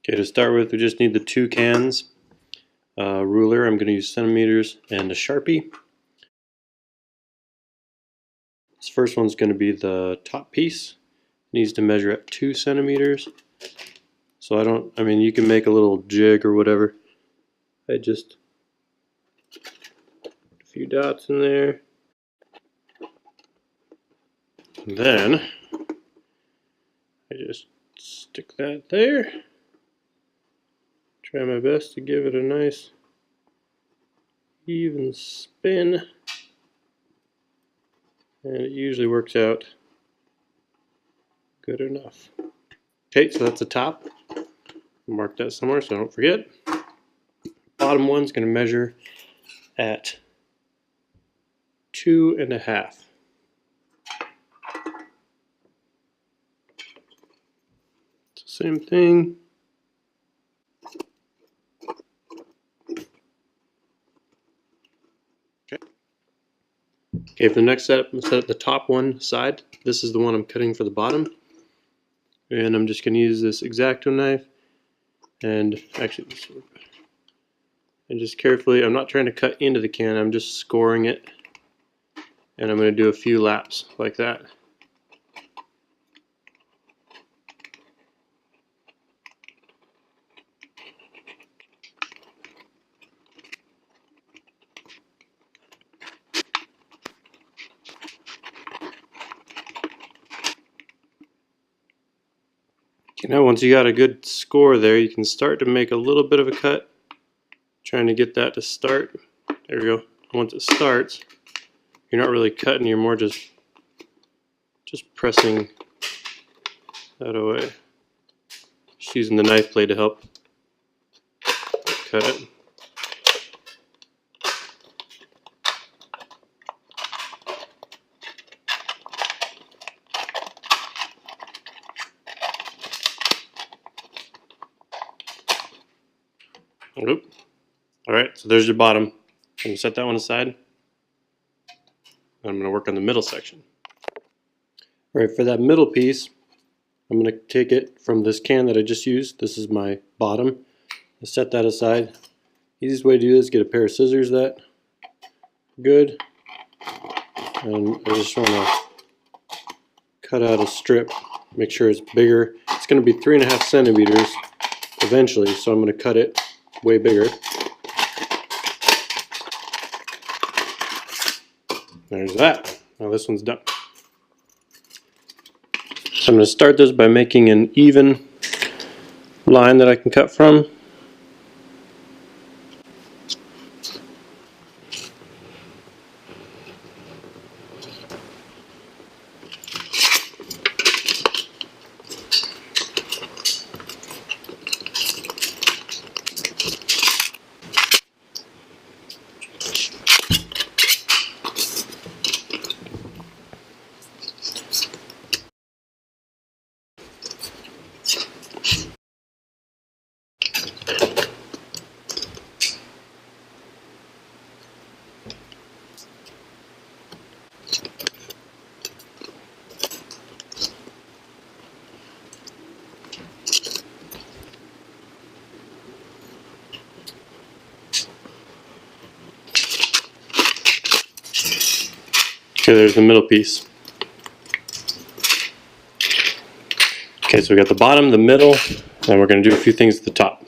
Okay, to start with, we just need the two cans, ruler. I'm going to use centimeters and a Sharpie. This first one's going to be the top piece. It needs to measure at 2 centimeters. So I mean, you can make a little jig or whatever. I just put a few dots in there. And then I just stick that there. Try my best to give it a nice even spin. And it usually works out good enough. Okay, so that's the top. Mark that somewhere so I don't forget. Bottom one's going to measure at 2.5. It's the same thing. Okay, for the next setup, I'm going to set up the top one side. This is the one I'm cutting for the bottom. And I'm just going to use this X-Acto knife. And actually, this will work better. And just carefully, I'm not trying to cut into the can, I'm just scoring it. And I'm going to do a few laps like that. Now once you got a good score there, you can start to make a little bit of a cut. Trying to get that to start. There we go. Once it starts, you're not really cutting, you're more just pressing that away. Just using the knife blade to help cut it. Oop. Alright, so there's your bottom. I'm going to set that one aside. I'm going to work on the middle section. Alright, for that middle piece, I'm going to take it from this can that I just used. This is my bottom. I'll set that aside. Easiest way to do this is get a pair of scissors that good. And I just want to cut out a strip, make sure it's bigger. It's going to be 3.5 centimeters eventually, so I'm going to cut it way bigger. There's that. Now this one's done. So I'm going to start this by making an even line that I can cut from. Okay, there's the middle piece. Okay, so we got the bottom, the middle, and we're going to do a few things at the top.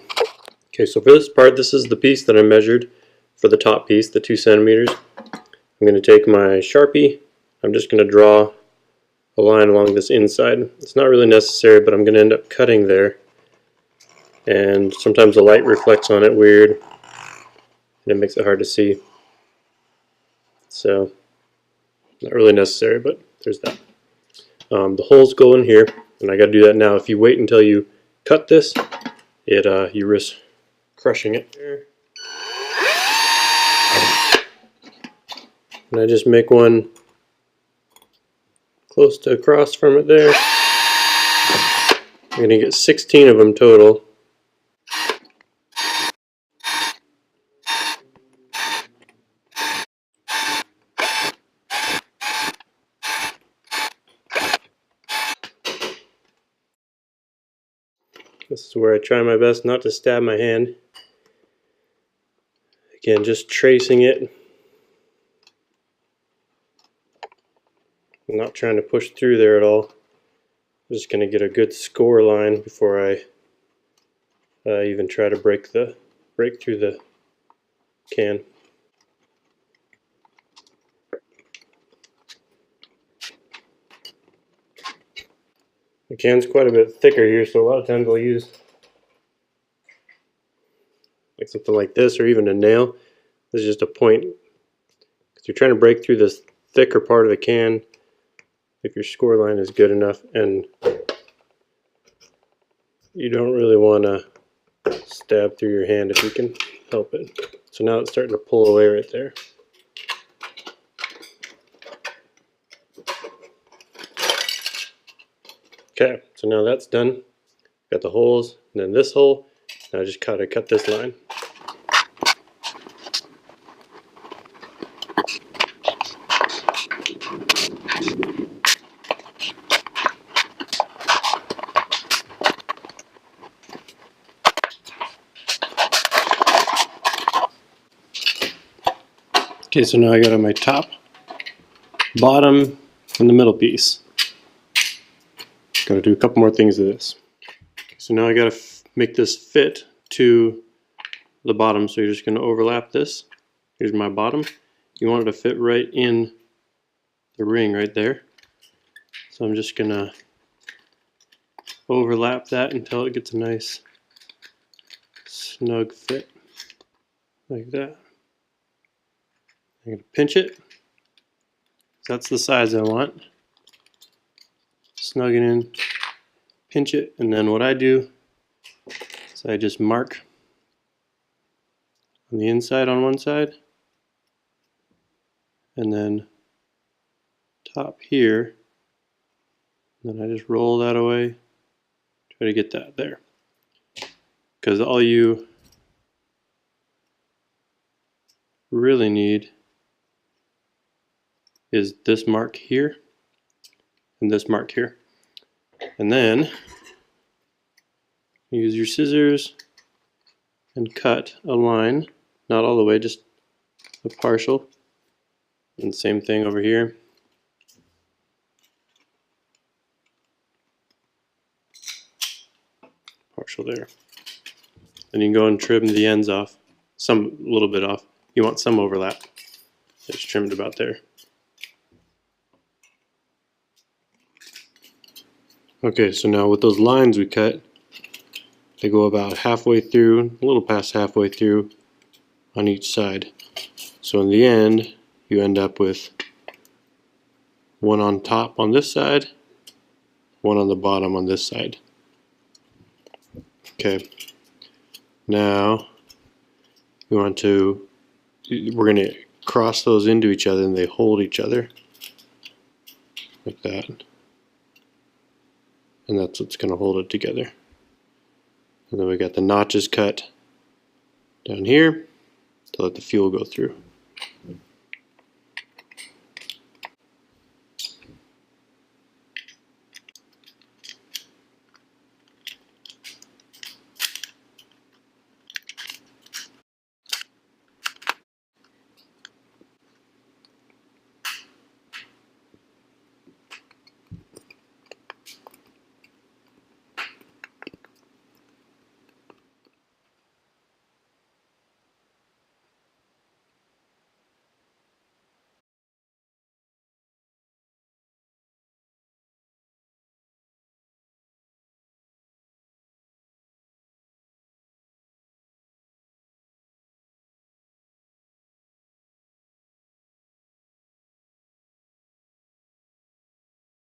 Okay, so for this part, this is the piece that I measured for the top piece, the 2 centimeters. I'm going to take my Sharpie. I'm just going to draw a line along this inside. It's not really necessary, but I'm going to end up cutting there. And sometimes the light reflects on it weird, and it makes it hard to see. So, not really necessary, but there's that. The holes go in here, and I got to do that now. If you wait until you cut this, you risk crushing it. And I just make one close to across from it there. I'm going to get 16 of them total. This is where I try my best not to stab my hand. Again, just tracing it. I'm not trying to push through there at all. I'm just going to get a good score line before I even try to break through the can. The can's quite a bit thicker here, so a lot of times I'll use like something like this, or even a nail. This is just a point, because you're trying to break through this thicker part of the can if your score line is good enough, and you don't really want to stab through your hand if you can help it. So now it's starting to pull away right there. Okay, so now that's done. Got the holes, and then this hole. Now I just gotta cut this line. Okay, so now I got on my top, bottom, and the middle piece. Gotta do a couple more things to this. So now I gotta make this fit to the bottom, so you're just gonna overlap this. Here's my bottom. You want it to fit right in the ring right there. So I'm just gonna overlap that until it gets a nice snug fit, like that. I'm going to pinch it. That's the size I want. Snug it in, pinch it, and then what I do is I just mark on the inside on one side, and then top here, and then I just roll that away, try to get that there. Because all you really need is this mark here and this mark here, and then use your scissors and cut a line, not all the way, just a partial, and same thing over here. Partial there. Then you can go and trim the ends off, a little bit off. You want some overlap. Just trim it about there. Okay, so now with those lines we cut, they go about halfway through, a little past halfway through on each side. So in the end, you end up with one on top on this side, one on the bottom on this side. Okay, now we're going to cross those into each other, and they hold each other like that. And that's what's going to hold it together. And then we got the notches cut down here to let the fuel go through.